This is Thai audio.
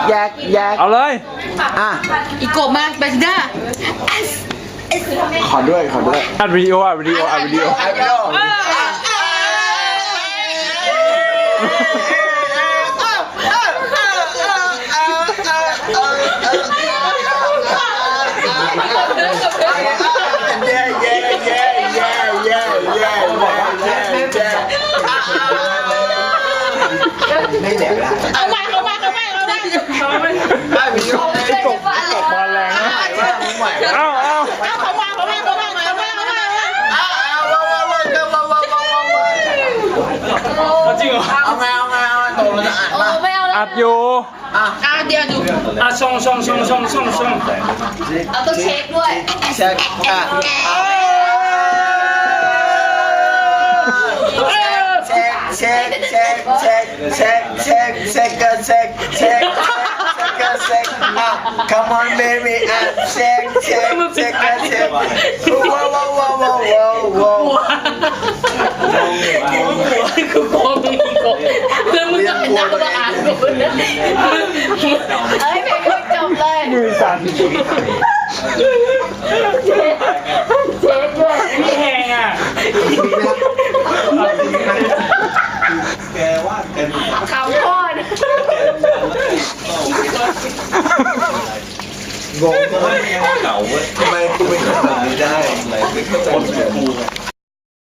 แยกเอาเลยอ่ะอีโกมาเบสด้าขอด้วยอัดวิดีโอไม่เหลวละเอามาวิดีโอตกบอลแรงนะเอาจริงเหรอเอาไงตกแล้วจะอ่านป่ะไม่เอาแล้ว อัดอยู่เดี๋ยวดูส่งเอาต้องเช็คด้วยเช็คCome on baby and check wow กูโกงแล้วมึงก็เห็นหน้าก็อ่านกูเพลงไม่จบเลยมือสั่นเช็คด้วยไม่แหงอ่ะขำพ่อนะงงมากทำไมกูเป็นคนแบบนี้ได้คนแบบกู